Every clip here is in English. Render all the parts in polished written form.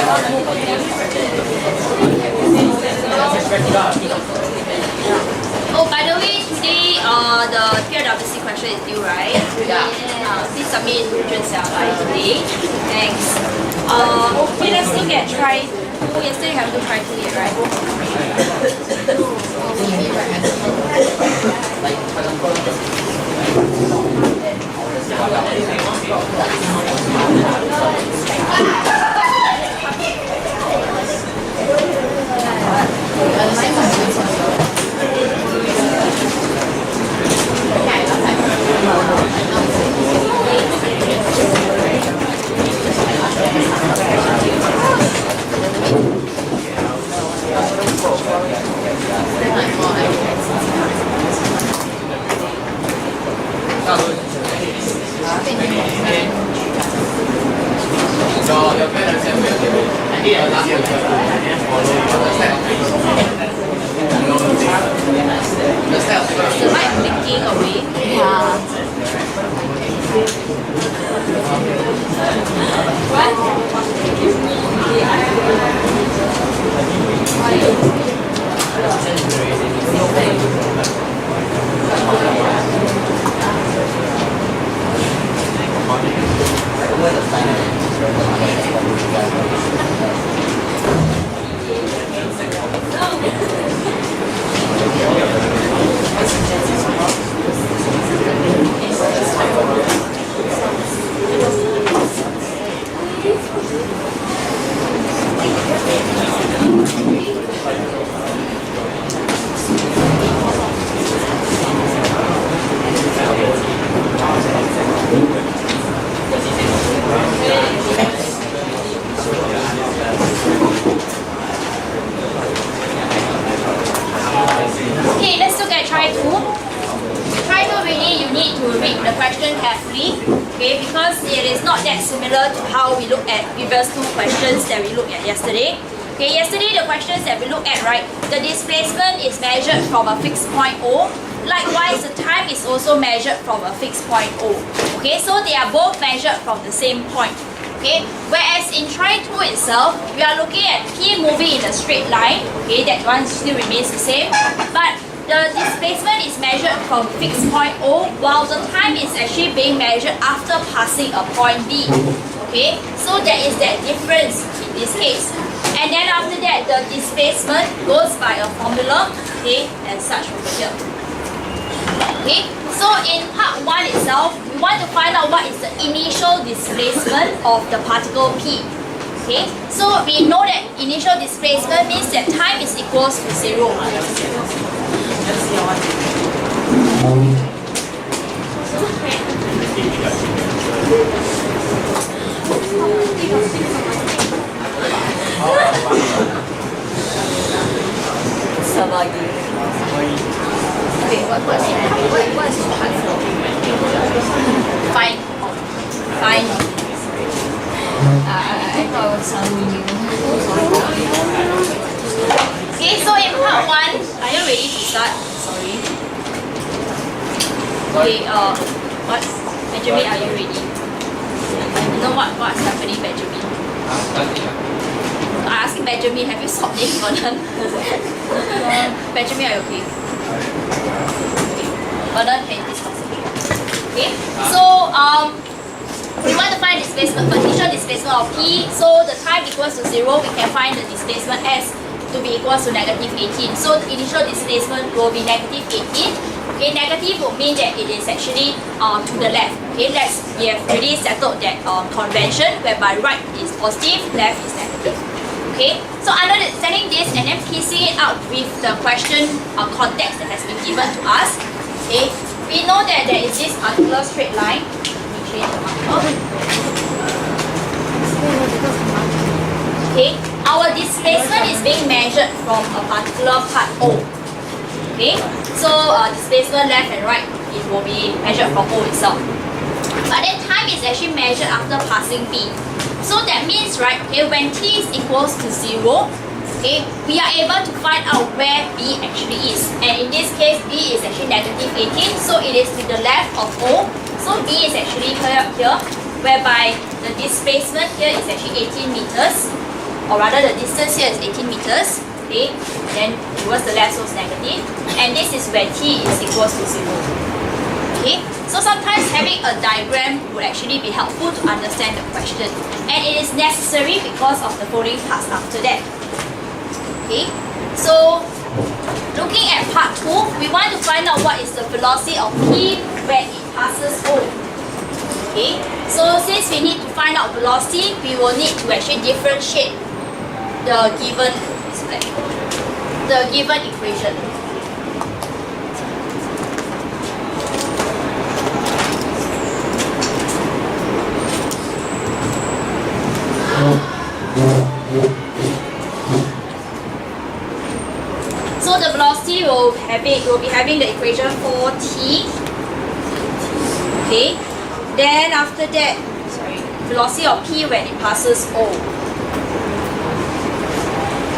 Oh, by the way, today the PRWC question is due, right? Yeah. Please submit by today. Thanks. Okay, let's look at try 2. Yesterday you have to try 2 yet, right? Is the mic blinking away? Okay, let's look at try 2. Try 2 really you need to read the question carefully, okay, because it is not that similar to how we look at previous 2 questions that we looked at yesterday. Okay, yesterday the questions that we looked at, right, the displacement is measured from a fixed point O. Likewise, the time is also measured from a fixed point O. Okay, so they are both measured from the same point. Okay, whereas in try 2 itself, we are looking at P moving in a straight line. Okay, that one still remains the same. But the displacement is measured from fixed point O, while the time is actually being measured after passing a point B. Okay, so there is that difference in this case. And then after that, the displacement goes by a formula, okay, as such over here. Okay, so in part 1 itself, we want to find out what is the initial displacement of the particle P. Okay, so we know that initial displacement means that time is equals to 0. Okay, what is part 4? Fine. I thought it was something new. Okay, so in part 1, are you ready to start? Sorry. Okay, what? Benjamin, are you ready? You know what's happening, Benjamin? I'm asking Benjamin, have you stopped this Vernon? Benjamin, are you okay? Vernon, can you please concentrate? Okay, so we want to find displacement, initial displacement of P. So the time equals to 0, we can find the displacement S to be equals to negative 18. So the initial displacement will be negative 18. Okay, negative will mean that it is actually to the left. Okay, we have already settled that convention whereby right is positive, left is negative. Okay, so understanding this and then piecing it out with the question context that has been given to us. Okay, we know that there is this particular straight line. Let me change the marker. Okay, our displacement is being measured from a particular part O. Okay, so displacement left and right, it will be measured from O itself. But then time is actually measured after passing B. So that means, right, okay, when T is equals to 0, okay, we are able to find out where B actually is. And in this case, B is actually negative 18, so it is to the left of O. So B is actually here, whereby the displacement here is actually 18 meters. or rather the distance here is 18 meters, okay, then towards the left so it's negative, and this is where t is equals to 0. Okay, so sometimes having a diagram would actually be helpful to understand the question, and it is necessary because of the following parts after that. Okay, so looking at part 2, we want to find out what is the velocity of p when it passes O. Okay, so since we need to find out velocity, we will need to actually differentiate the given equation. So the velocity will be having the equation 4t. Okay. Then after that, velocity of p when it passes O.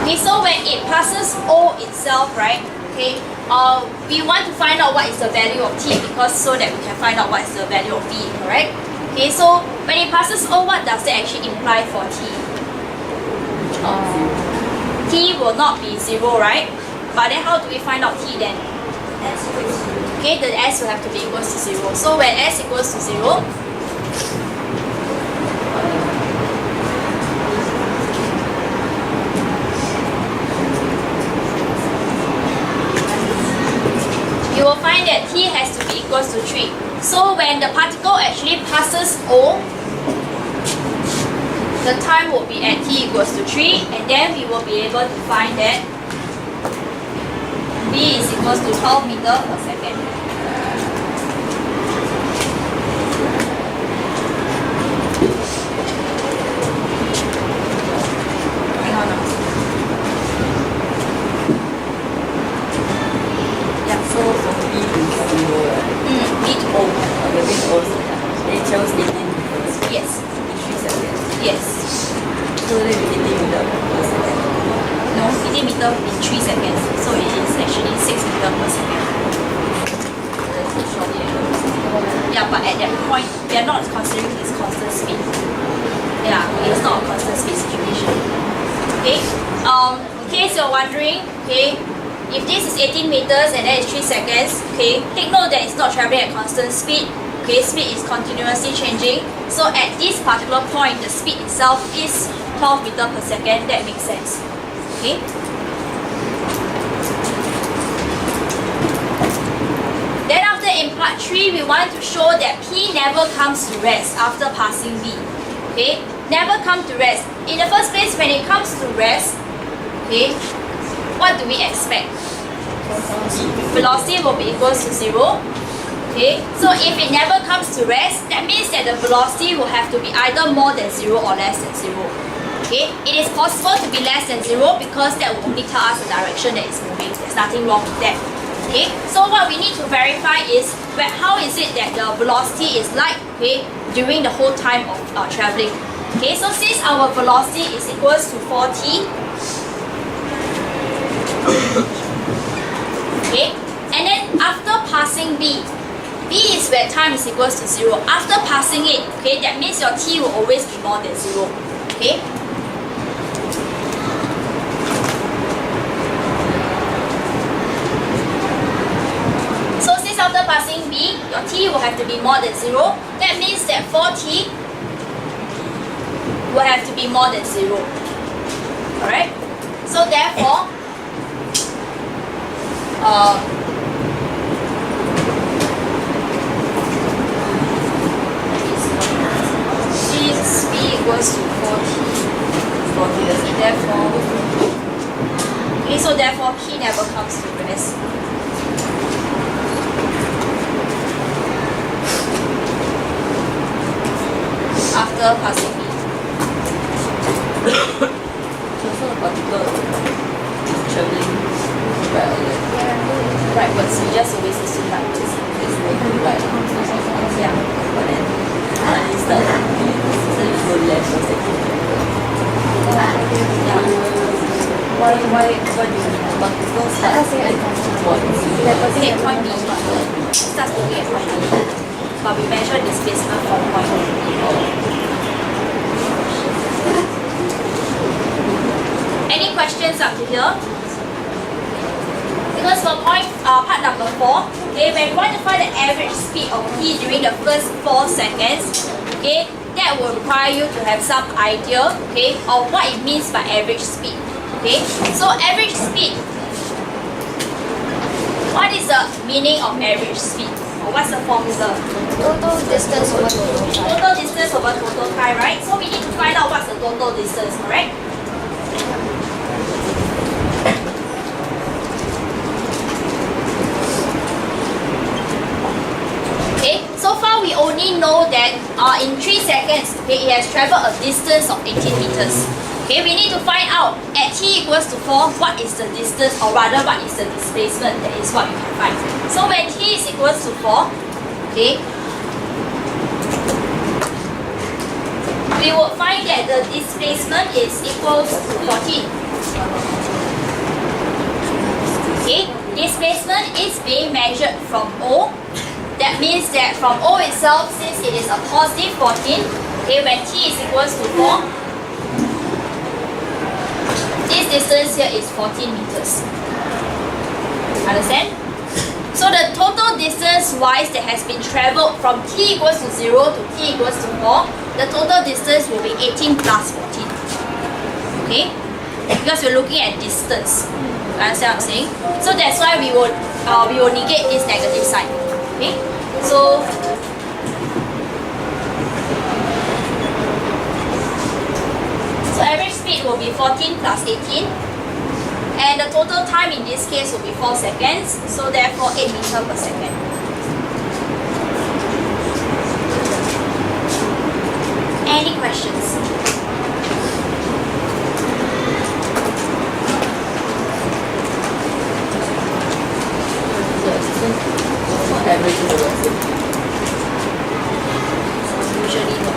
Okay, so when it passes O itself, right? Okay, we want to find out what is the value of t because so that we can find out what is the value of v, correct? Okay, so when it passes O, what does that actually imply for t? T will not be 0, right? But then how do we find out t then? Okay, the s will have to be equals to 0. So when s equals to 0, you will find that t has to be equals to 3. So when the particle actually passes O, the time will be at t equals to 3, and then we will be able to find that v is equals to 12 meters per second. Hang on. Yeah, so for B to 0, V to O. okay, B to O, it shows 18 meters. Yes. In 3 seconds. Yes. So then we 18 meters per second. No, 18 meters in 3 seconds. So it is actually 6 meters per second. Yeah, but at that point, we are not considering this constant speed. Yeah, it's not a constant speed situation. Okay. In case you're wondering, okay, if this is 18 meters and that is 3 seconds, okay, take note that it's not traveling at constant speed. Okay, speed is continuously changing. So at this particular point, the speed itself is 12 meters per second. That makes sense. Okay. Then after in part 3, we want to show that P never comes to rest after passing V. Okay, never come to rest. In the first place, when it comes to rest, okay, what do we expect? Velocity will be equals to 0. Okay, so if it never comes to rest, that means that the velocity will have to be either more than 0 or less than 0. Okay, it is possible to be less than 0 because that will only tell us the direction that it's moving. There's nothing wrong with that. Okay, so what we need to verify is how is it that the velocity is like, okay, during the whole time of traveling. Okay, so since our velocity is equals to 4t, okay, and then after passing v is where time is equals to 0. After passing it, okay, that means your t will always be more than 0. Okay. So since after passing v, your t will have to be more than 0. That means that 4t will have to be more than 0. Alright? So therefore, v equals to 4t. Therefore, okay, so therefore p never comes to rest. After passing v. So the particle is traveling Rightwards, we just always assume rightwards. it's like right. Yeah. But then it's like so you go left for second. Yeah. Why do you mean? Particle starts at point C. Okay, point B. Starts moving at point B. But we measure displacement from point A. questions up to here. Because for part number 4, okay, when we want to find the average speed of t during the first 4 seconds, okay, that will require you to have some idea, okay, of what it means by average speed. Okay, so average speed. What is the meaning of average speed? Or what's the formula? Total distance over total time. Total distance over total time, right? So we need to find out what's the total distance, correct? Okay, so far we only know that in 3 seconds, okay, it has traveled a distance of 18 meters. Okay, we need to find out at t equals to 4, what is the distance, or rather what is the displacement. That is what we can find. So when t is equals to 4, okay, we will find that the displacement is equals to 14. Okay, displacement is being measured from O. That means that from O itself, since it is a positive 14, okay, when t is equals to 4, this distance here is 14 meters. Understand? So the total distance wise that has been travelled from t equals to 0 to t equals to 4, the total distance will be 18 plus 14. Okay? Because we're looking at distance. You understand what I'm saying? So that's why we will negate this negative sign. Okay? So average speed will be 14 plus 18, and the total time in this case will be 4 seconds, so therefore 8 meters per second. Any questions? Usually not.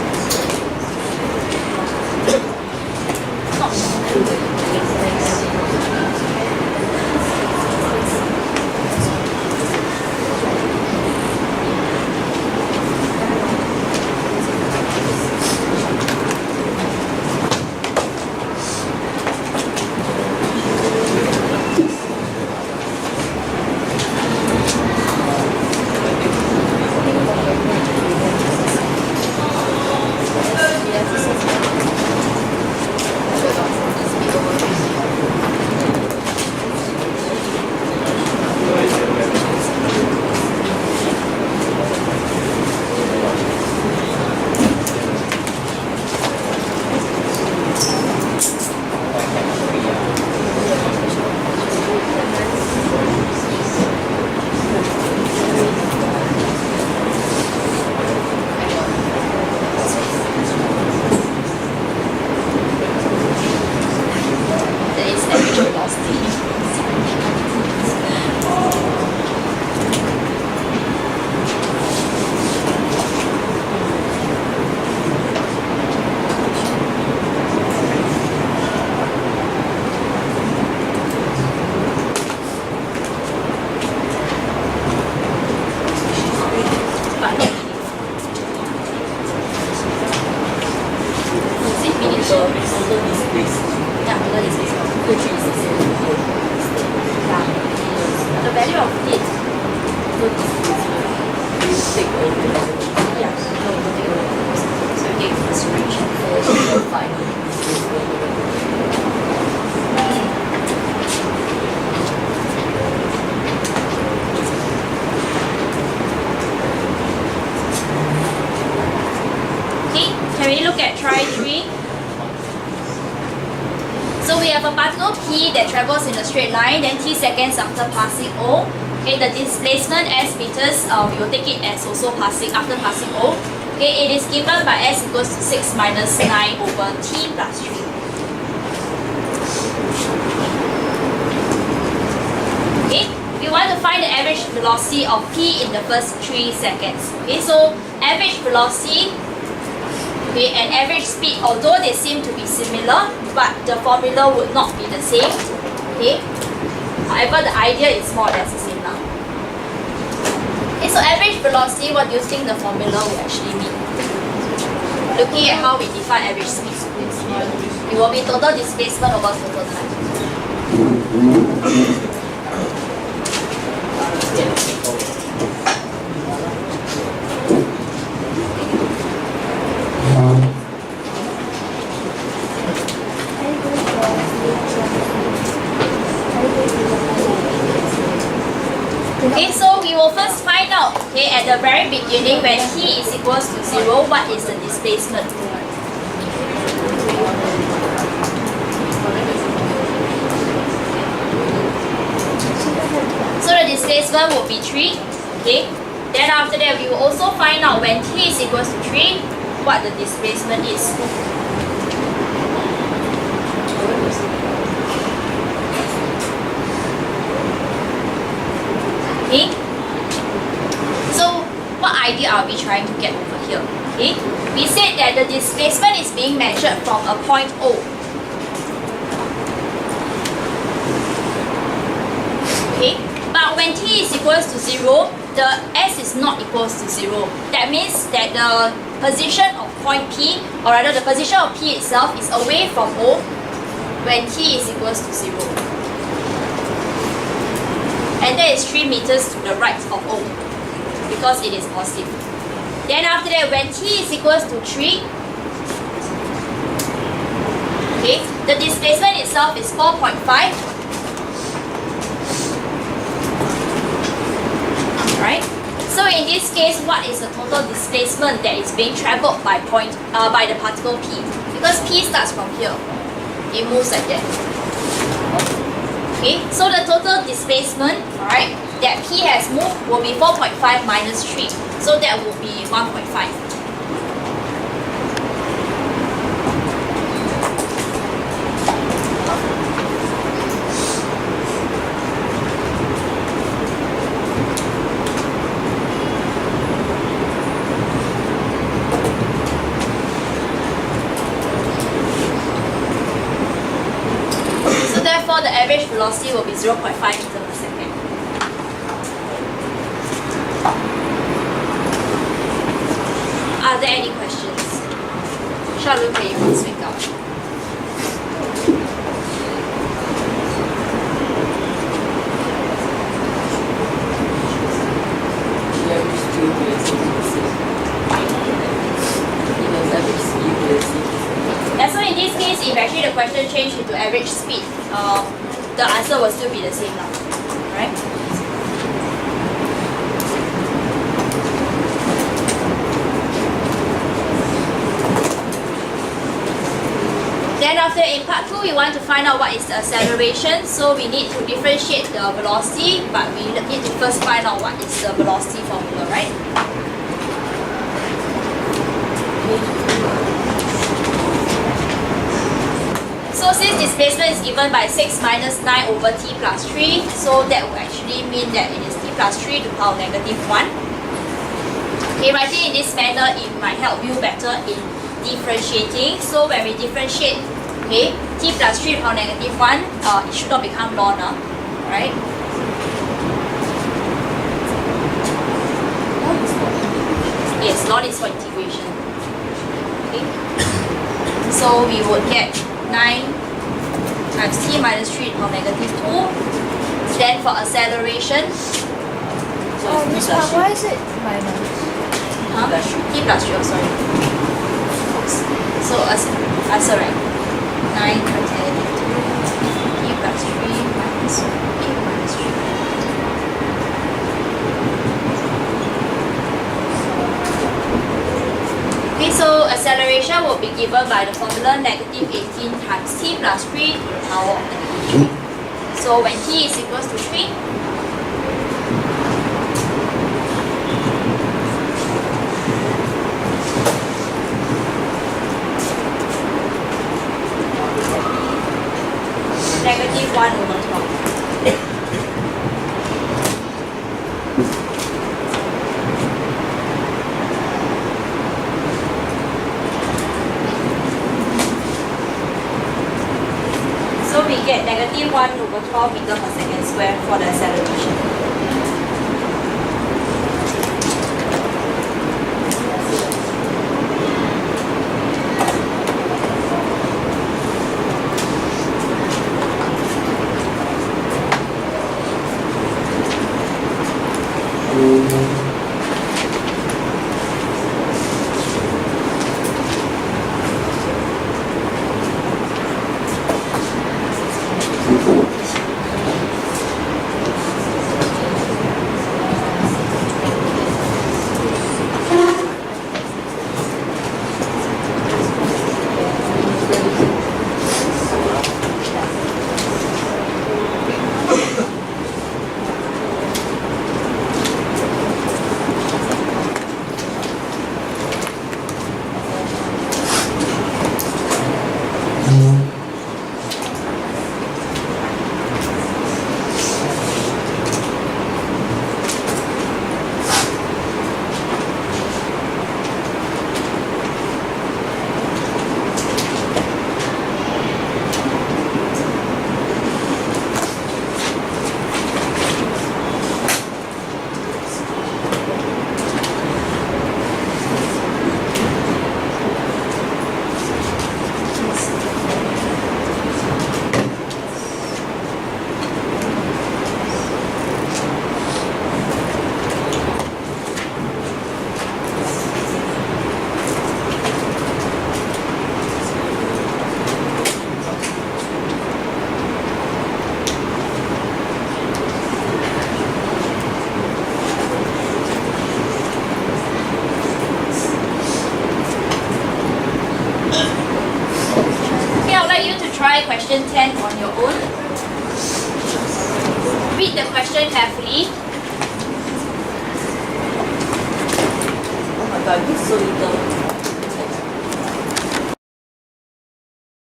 Can we look at try 3? So we have a particle P that travels in a straight line, then t seconds after passing O. Okay, the displacement s meters, we will take it as also passing after passing O. Okay, it is given by s equals to 6 minus 9 over t plus 3. Okay, we want to find the average velocity of P in the first 3 seconds. Okay, so average velocity, okay, and average speed, although they seem to be similar, but the formula would not be the same. Okay, however, the idea is more or less the same now. Okay, so average velocity, what do you think the formula will actually mean? Looking at how we define average speed, it will be total displacement over total time. Okay, so we will first find out, okay, at the very beginning when t is equals to 0, what is the displacement? So the displacement will be 3, okay. Then after that, we will also find out when t is equals to 3, what the displacement is. Okay. So what idea are we trying to get over here? Okay. We said that the displacement is being measured from a point O. Okay. But when t is equals to 0, the s is not equals to 0. That means that the position of point P, or rather the position of P itself, is away from O when t is equals to 0. And that is 3 meters to the right of O because it is positive. Then after that, when t is equals to 3, okay, the displacement itself is 4.5. Right? So in this case, what is the total displacement that is being travelled by the particle P? Because P starts from here, it moves like that. Okay, so the total displacement, alright, that P has moved will be 4.5 minus 3. So that will be 1.5. The average velocity will be 0.5 meters per second. Are there any questions? 下轮可以往睡觉。Yeah, so in this case, if actually the question changed into average speed, the answer will still be the same now, right? Then after in part 2, we want to find out what is the acceleration. So we need to differentiate the velocity, but we need to first find out what is the velocity formula, right? So since displacement is given by 6 minus 9 over t plus 3, so that will actually mean that it is t plus 3 to the power negative 1. Okay, writing in this manner, it might help you better in differentiating. So when we differentiate, okay, t plus 3 to the power negative 1, it should not become ln, right? Yes, ln is for integration. Okay, so we would get 9 times t minus 3 to the power negative 2. Then for acceleration, why is it minus? huh? T plus 3, oh sorry. So answer right. 9 times negative 2, t plus 3 minus 8 minus 3. Okay, so acceleration will be given by the formula negative 18 times t plus 3 to the power of negative 3. So when t is equals to 3, negative 1 over 12. So we get negative 1 over 12 meters per second square for the acceleration. try question 10 on your own. Read the question carefully. Oh my god, this is so little.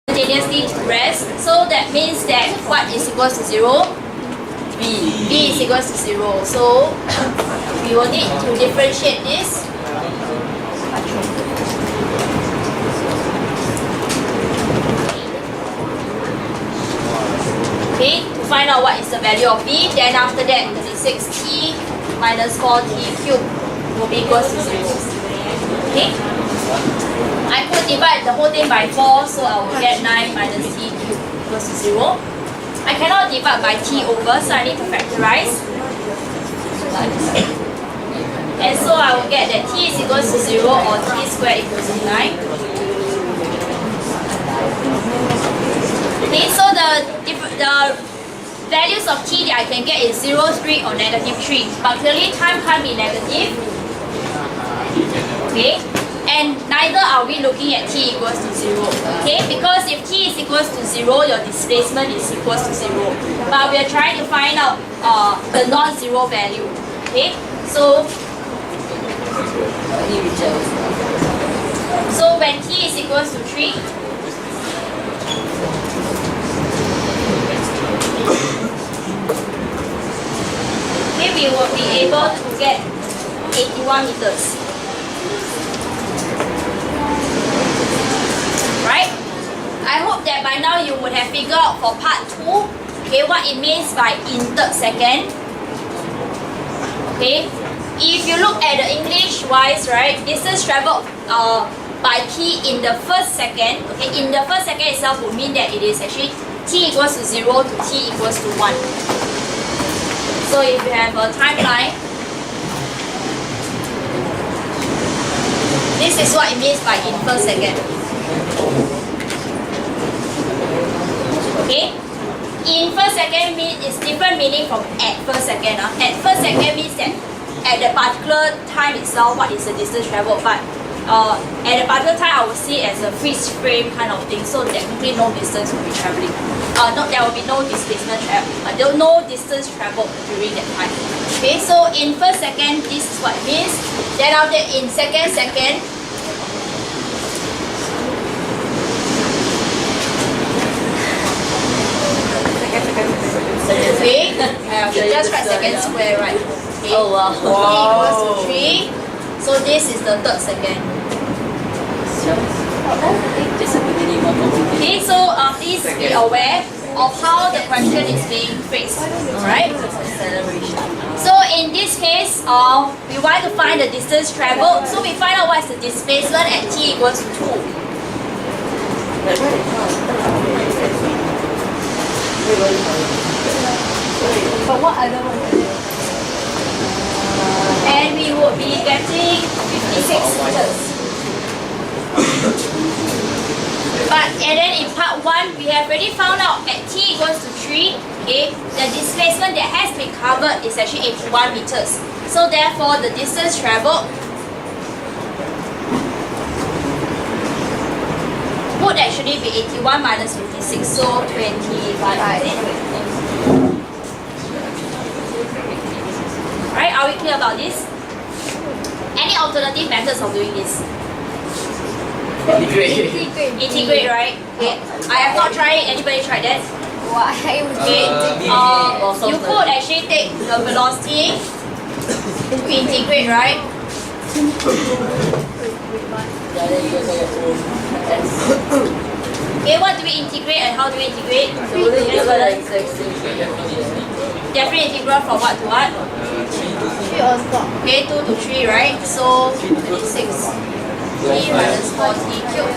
Simultaneously to rest. So that means that what is equals to 0? B is equals to 0. So we will need to differentiate this. Okay, to find out what is the value of B, then after that 36t minus 4t cubed will be equals to 0. Okay? I could divide the whole thing by 4, so I will get 9 minus t cubed equals to 0. I cannot divide by t over, so I need to factorize. And so I will get that t is equals to 0 or t squared equals to 9. Okay, so the values of t that I can get is 0, 3 or negative 3. But clearly time can't be negative. Okay, and neither are we looking at t equals to 0. Okay, because if t is equals to 0, your displacement is equals to 0. But we are trying to find out the non-zero value. Okay, so when t is equals to 3, okay, we will be able to get 81 meters. Right? I hope that by now you would have figured out for part 2, okay, what it means by in third second. Okay, if you look at the English wise, right, distance traveled by t in the first second, okay, in the first second itself would mean that it is actually t equals to 0 to t equals to 1. So if you have a timeline, this is what it means by in first second. Okay? In first second is different meaning from at first second. At first second means that at the particular time itself, what is the distance traveled, but at a particular time I will see it as a freeze frame kind of thing, so technically no distance will be traveling. There will be no displacement no distance traveled during that time. Okay, so in first second, this is what it means. Then after in second, okay, just write second square, right? Okay. Oh wow. T equals to 3. So this is the third second. Okay, so please be aware of how the question is being phrased. Alright? So in this case, we want to find the distance traveled. So we find out what is the displacement at t equals to 2. But what other one is it? And we would be getting 56 meters. And then in part 1, we have already found out at t equals to 3, okay, the displacement that has been covered is actually 81 meters. So therefore, the distance traveled would actually be 81 minus 56, so 25. Right, are we clear about this? Any alternative methods of doing this? Integrate, right? Okay. I have not tried it. Anybody tried that? Why? Okay. You could actually take the velocity to integrate, right? Okay, what do we integrate and how do we integrate? Definitely integral from what to what? 3 on top. Okay, 2 to 3, right? So 26. T minus 4t cubed.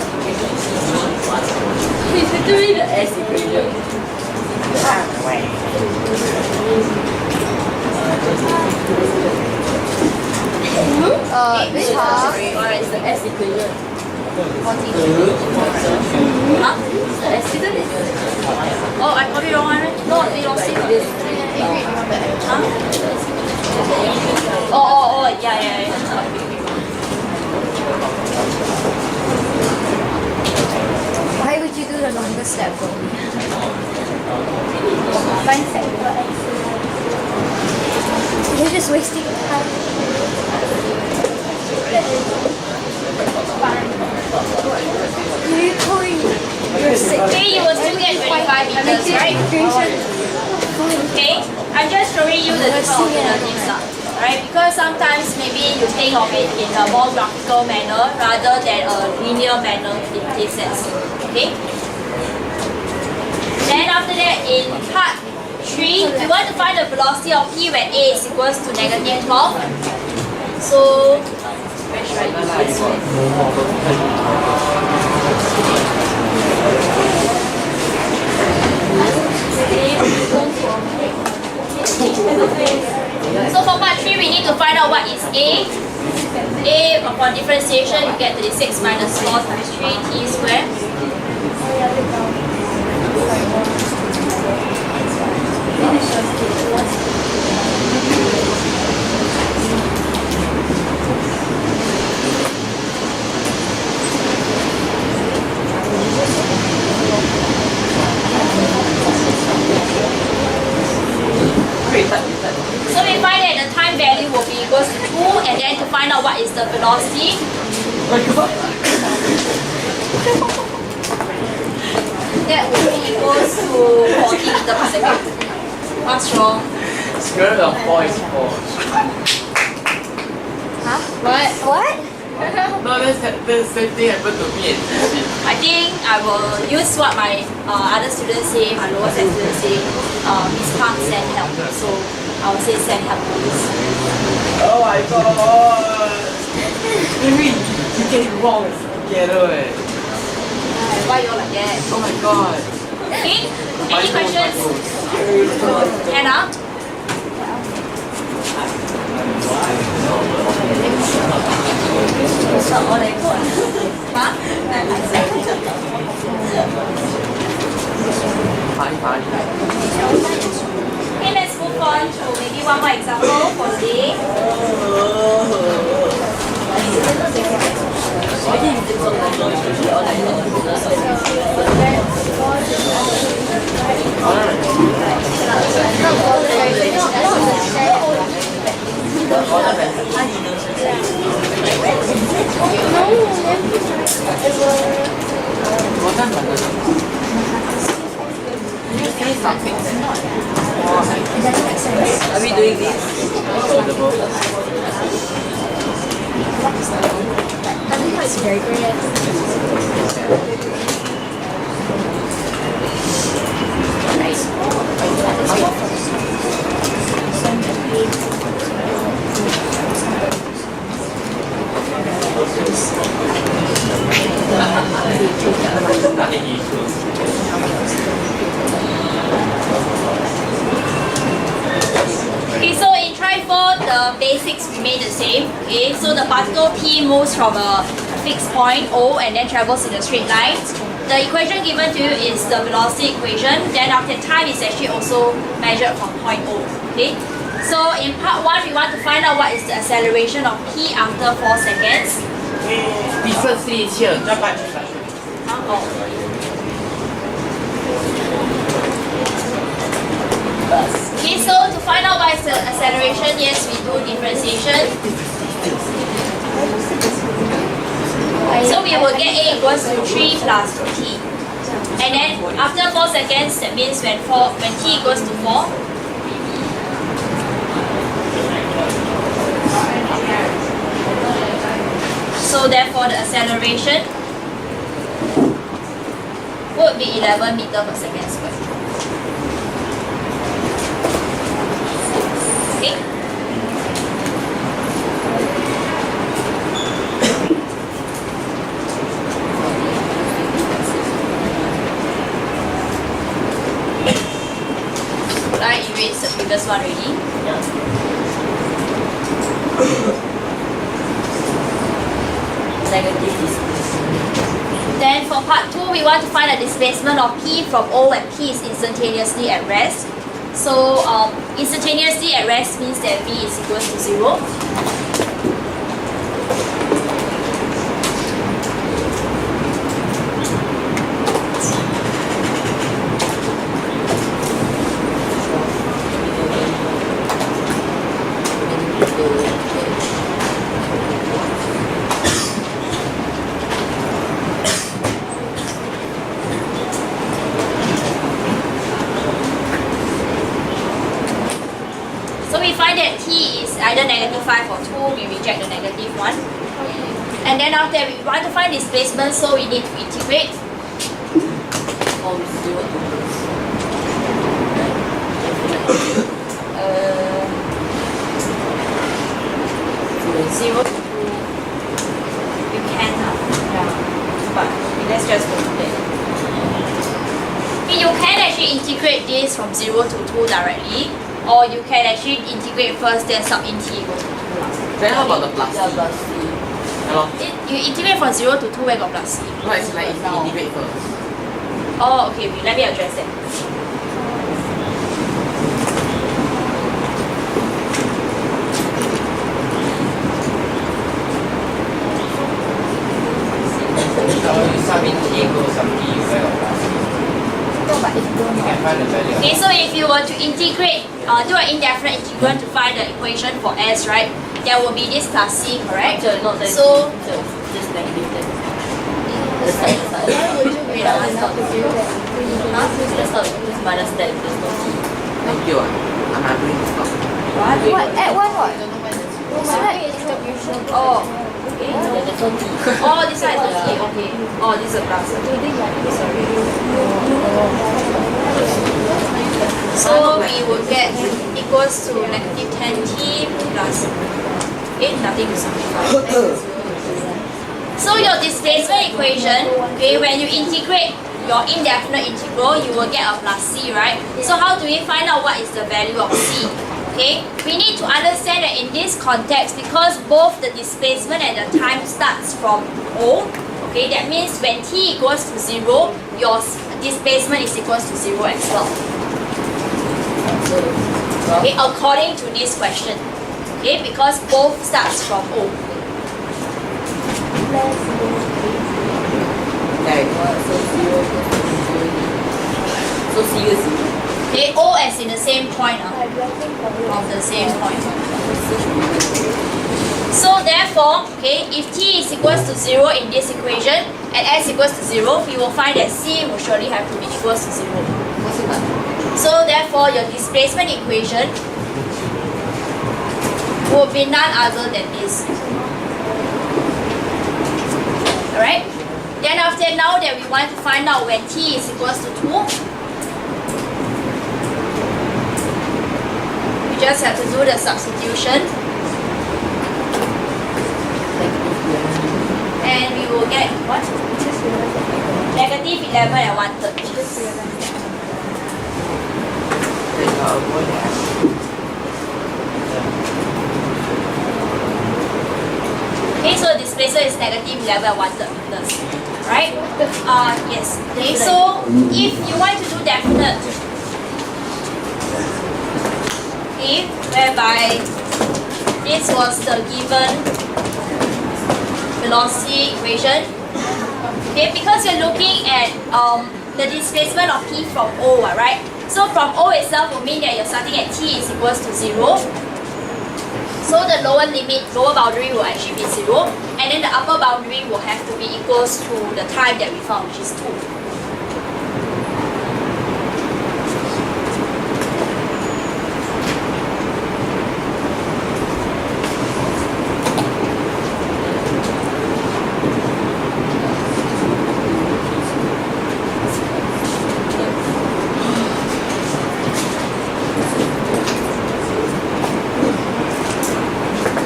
He's doing the S equation. This half. is the S equation. 4t cubed. Huh? The S equation. Oh, I copied the wrong one, right? No, we don't see this. Huh? Oh, yeah. Why would you do the longer step? Find sector x. You're just wasting time. You're sick. Okay, you will still get 25 meters, right? Okay, I'm just showing you the different alternatives. Right? Because sometimes maybe you think of it in a more graphical manner rather than a linear manner in this sense. Okay? Then after that, in part 3, we want to find the velocity of p when a is equals to negative 12. So, where should I use this one? So for part 3, we need to find out what is a. A upon differentiation, you get 36 minus 4 times 3t squared. So we find that the time value will be equals to 2, and then to find out what is the velocity. That will be equals to 40 meters per second. What's wrong? Square root of 4 is 4. Huh? What? No, that's the same thing happened to me and Chpt. I think I will use what my other students say, my lower set students say, Miss Park send help. So I will say send help please. Oh my god! Maybe you get it wrong together eh. Why you all like that? Oh my god. Okay? Any questions? Hand up. Huh? Fine. Okay, let's move on to maybe one more example for today. Are we doing this? It's very great. Okay, so in try 4, the basics remain the same. Okay, so the particle P moves from a fixed point O and then travels in a straight line. The equation given to you is the velocity equation. Then after time is actually also measured from point O. Okay, so in part 1, we want to find out what is the acceleration of P after 4 seconds. 第四是一切再办出来。 Okay, so to find out what is the acceleration, yes, we do differentiation. So we will get A equals to 3 plus T. And then after 4 seconds, that means when T equals to 4. So therefore the acceleration would be 11 meters per second squared. Okay. Should I erase the previous one already? Negative displacement. Then for part 2, we want to find the displacement of P from O when P is instantaneously at rest. So instantaneously at rest means that V is equal to 0. that t is either -5 or 2, we reject the -1. And then after that, we want to find displacement, so we need to integrate. Or 0 to 0 to 2. You can, yeah. But let's just go to that. You can actually integrate this from 0 to 2 directly, or you can actually integrate first, then sub in t equal to 2. Then how about the plus? Yeah, plus C. Hello? You integrate from 0 to 2, where got plus c? No, it's like if you integrate first. Oh, okay, let me address that. So you sub in t equals sub t, where got plus? You can find the value. Okay, so if you were to integrate, do an indefinite integral to find the equation for s, right? There will be this plus c, correct? Not that So, just negative then. The side. wait, Let's start with this minus that. There's no C. Thank you. I'm not doing this now. What? Add one what? oh, Okay, then there's no T. oh, this one is the c, okay. Oh, this is a plus. So we will get equals to -10t plus 8, nothing to simplify. So your displacement equation, okay, when you integrate your indefinite integral, you will get a plus c, right? So how do we find out what is the value of c? Okay, we need to understand that in this context, because both the displacement and the time starts from O, okay, that means when t equals to 0, your displacement is equals to 0 as well. Okay, according to this question, okay, because both starts from O. So C is 0. Okay, O as in the same point of the same point. So therefore, okay, if t is equals to 0 in this equation and s equals to 0, we will find that c will surely have to be equals to 0. So therefore, your displacement equation will be none other than this. Alright? Then after now that we want to find out when t is equals to 2, we just have to do the substitution. And we will get what? -11 and 1/3. Okay, so displacement is -11 and 1/3 meters, right? Yes. Okay, so if you want to do definite, okay, whereby this was the given velocity equation, okay, because you're looking at the displacement of t from O, right? So from O itself will mean that you're starting at t is equals to 0. So the lower limit, lower boundary will actually be 0, and then the upper boundary will have to be equals to the time that we found, which is 2.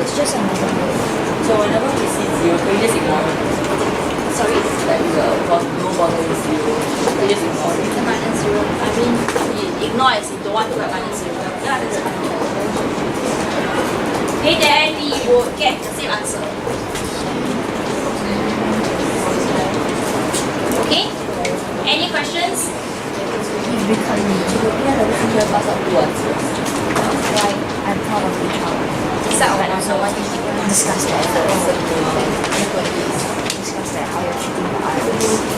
It's just another way. So whenever we see 0, can we just ignore it? Sorry? Like the no boundary is 0. We just ignore it. The -0. I mean, ignore as you don't want to have -0. Yeah, that's fine. Okay, then we will get the same answer. Okay? Any questions? Why I'm proud of each other. Discuss that. Discuss that how you're treating the others.